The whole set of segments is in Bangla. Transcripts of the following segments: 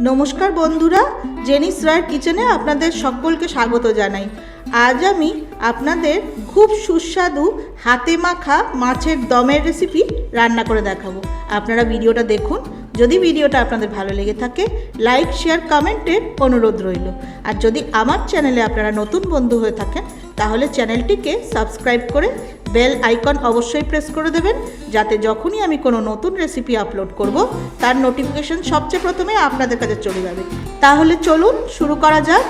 নমস্কার বন্ধুরা, জেনিস রয়ের কিচেনে আপনাদের সকলকে স্বাগত জানাই। আজ আমি আপনাদের খুব সুস্বাদু হাতে মাখা মাছের দমের রেসিপি রান্না করে দেখাবো। আপনারা ভিডিওটা দেখুন। যদি ভিডিওটা আপনাদের ভালো লেগে থাকে লাইক শেয়ার কমেন্টের অনুরোধ রইল। আর যদি আমার চ্যানেলে আপনারা নতুন বন্ধু হয়ে থাকেন তাহলে চ্যানেলটিকে সাবস্ক্রাইব করে বেল আইকন অবশ্যই প্রেস করে দেবেন, যাতে যখনই আমি কোনো নতুন রেসিপি আপলোড করব তার নোটিফিকেশন সবচেয়ে প্রথমে আপনাদের কাছে চলে যাবে। তাহলে চলুন শুরু করা যাক।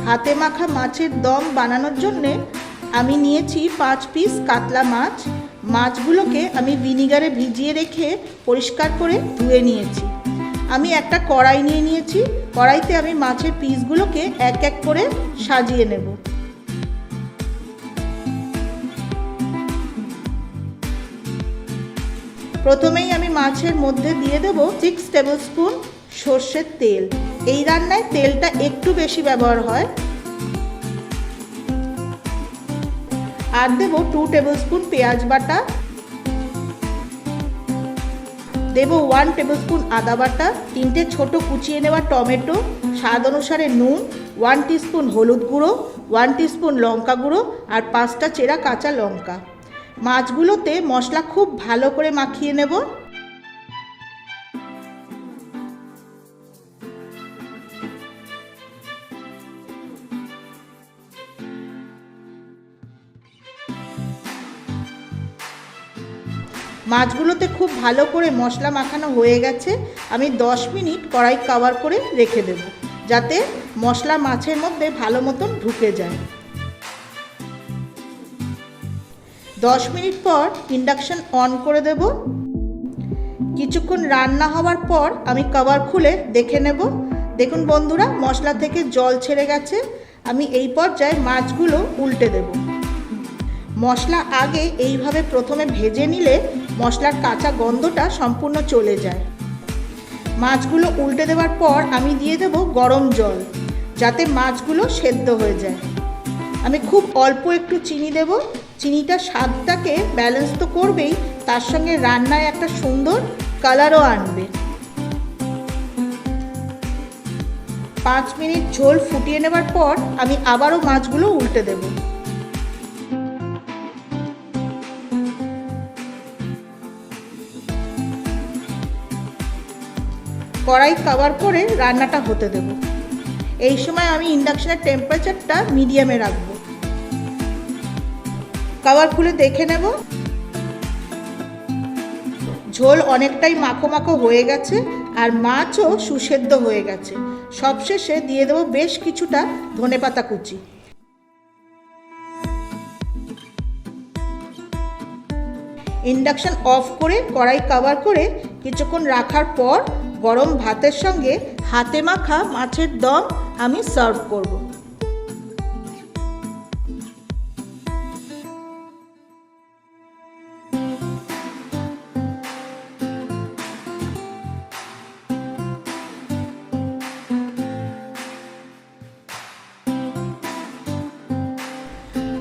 হাতে মাখা মাছের দম বানানোর জন্যে আমি নিয়েছি 5 পিস কাতলা মাছ। মাছগুলোকে আমি ভিনিগারে ভিজিয়ে রেখে পরিষ্কার করে ধুয়ে নিয়েছি। আমি একটা কড়াই নিয়ে নিয়েছি। কড়াইতে আমি মাছের পিসগুলোকে এক এক করে সাজিয়ে নেব। প্রথমেই আমি মাছের মধ্যে দিয়ে দেব 6 টেবিল স্পুন সর্ষের তেল। এই রান্নায় তেলটা একটু বেশি ব্যবহার হয়। আর দেব 2 টেবিল স্পুন পেঁয়াজ বাটা, দেব 1 টেবিল স্পুন আদা বাটা, 3টে ছোট কুচিয়ে নেওয়া টমেটো, স্বাদ অনুসারে নুন, 1 টিস্পুন হলুদ গুঁড়ো, 1 টিস্পুন লঙ্কা গুঁড়ো আর 5টা চেরা কাঁচা লঙ্কা। মাছগুলোতে মশলা খুব ভালো করে মাখিয়ে নেব। মাছগুলোতে খুব ভালো করে মশলা মাখানো হয়ে গেছে। আমি 10 মিনিট কড়াই কভার করে রেখে দেব, যাতে মশলা মাছের মধ্যে ভালো মতন ঢুকে যায়। 10 মিনিট পর ইন্ডাকশন অন করে দেব। কিছুক্ষণ রান্না হওয়ার পর আমি কভার খুলে দেখে নেব। দেখুন বন্ধুরা, মশলা থেকে জল ছেড়ে গেছে। আমি এই পর্যায়ে মাছগুলো উল্টে দেব। মশলা আগে এইভাবে প্রথমে ভেজে নিলে মশলার কাঁচা গন্ধটা সম্পূর্ণ চলে যায়। মাছগুলো উল্টে দেওয়ার পর আমি দিয়ে দেব গরম জল, যাতে মাছগুলো সেদ্ধ হয়ে যায়। আমি খুব অল্প একটু চিনি দেব। চিনিটা স্বাদটাকে ব্যালেন্স তো করবেই, তার সঙ্গে রান্নায় একটা সুন্দর কালারও আনবে। 5 মিনিট ঝোল ফুটিয়ে নেওয়ার পর আমি আবারও মাছগুলো উল্টে দেব। কড়াই কভার করে রান্নাটা হতে দেব। এই সময় আমি ইন্ডাকশনের টেম্পারেচারটা মিডিয়ামে রাখব। কভার খুলে দেখে নেব। ঝোল অনেকটাই মাখো মাখো হয়ে গেছে আর মাছও সুসেদ্ধ হয়ে গেছে। সবশেষে দিয়ে দেব বেশ কিছুটা ধনেপাতা কুচি। ইন্ডাকশন অফ করে কড়াই কভার করে কিছুক্ষণ রাখার পর গরম ভাতের সঙ্গে হাতে মাখা মাছের দম আমি সার্ভ করব।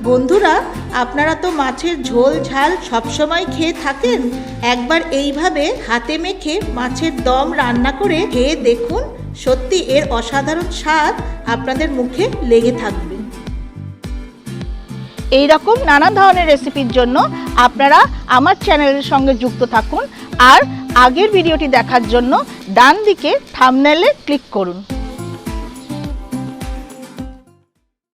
বন্ধুরা, আপনারা তো মাছের ঝোল ঝাল সবসময় খেয়ে থাকেন। একবার এইভাবে হাতে মেখে মাছের দম রান্না করে খেয়ে দেখুন। সত্যি এর অসাধারণ স্বাদ আপনাদের মুখে লেগে থাকবে। এই রকম নানা ধরনের রেসিপির জন্য আপনারা আমার চ্যানেলের সঙ্গে যুক্ত থাকুন। আর আগের ভিডিওটি দেখার জন্য ডান দিকে থাম্বনেইলে ক্লিক করুন।